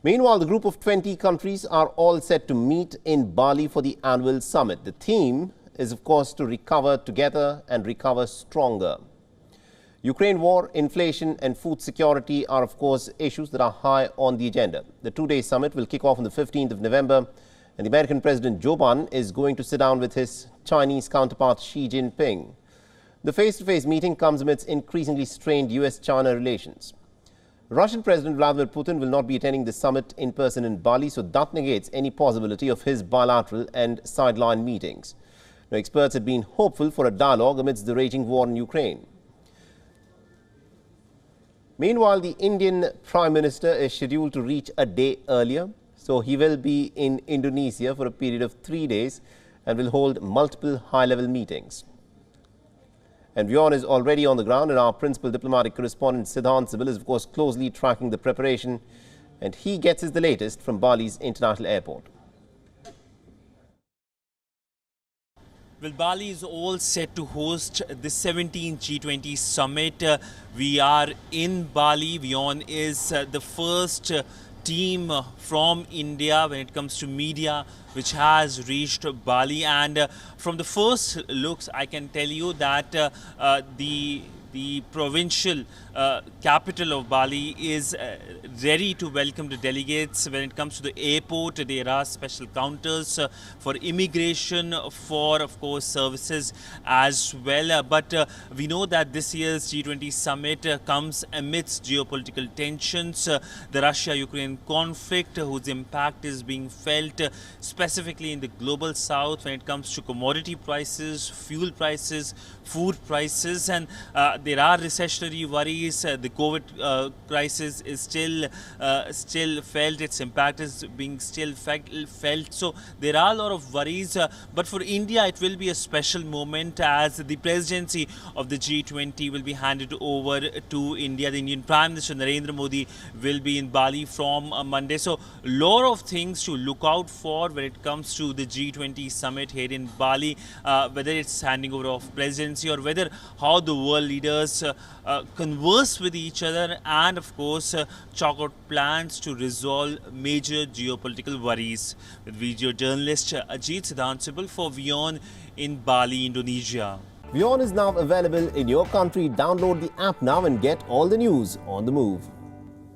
Meanwhile, the group of 20 countries are all set to meet in Bali for the annual summit. The theme is, of course, to recover together and recover stronger. Ukraine war, inflation and food security are, of course, issues that are high on the agenda. The two-day summit will kick off on the 15th of November, and the American President Joe Biden is going to sit down with his Chinese counterpart Xi Jinping. The face-to-face meeting comes amidst increasingly strained US-China relations. Russian President Vladimir Putin will not be attending the summit in person in Bali, so that negates any possibility of his bilateral and sideline meetings. Now, experts had been hopeful for a dialogue amidst the raging war in Ukraine. Meanwhile, the Indian Prime Minister is scheduled to reach a day earlier, so he will be in Indonesia for a period of 3 days and will hold multiple high-level meetings. And WION is already on the ground, and our principal diplomatic correspondent Siddhant Sibil is, of course, closely tracking the preparation, and he gets us the latest from Bali's international airport. Well, Bali is all set to host the 17th G20 Summit. We are in Bali. WION is the first team from India when it comes to media which has reached Bali, and from the first looks I can tell you that the provincial capital of Bali is ready to welcome the delegates. When it comes to the airport, there are special counters for immigration, for of course services as well. But we know that this year's G20 summit comes amidst geopolitical tensions, the Russia-Ukraine conflict, whose impact is being felt specifically in the global south when it comes to commodity prices, fuel prices, food prices, and there are recessionary worries. The COVID crisis is still felt. Its impact is being still felt. So there are a lot of worries. But for India, it will be a special moment as the presidency of the G20 will be handed over to India. The Indian Prime Minister Narendra Modi will be in Bali from Monday. So a lot of things to look out for when it comes to the G20 summit here in Bali, whether it's handing over of presidency or whether how the world leaders converse with each other and of course chalk out plans to resolve major geopolitical worries. With video journalist Ajit Siddhant Sibil for WION in Bali, Indonesia. WION is now available in your country. Download the app now and get all the news on the move.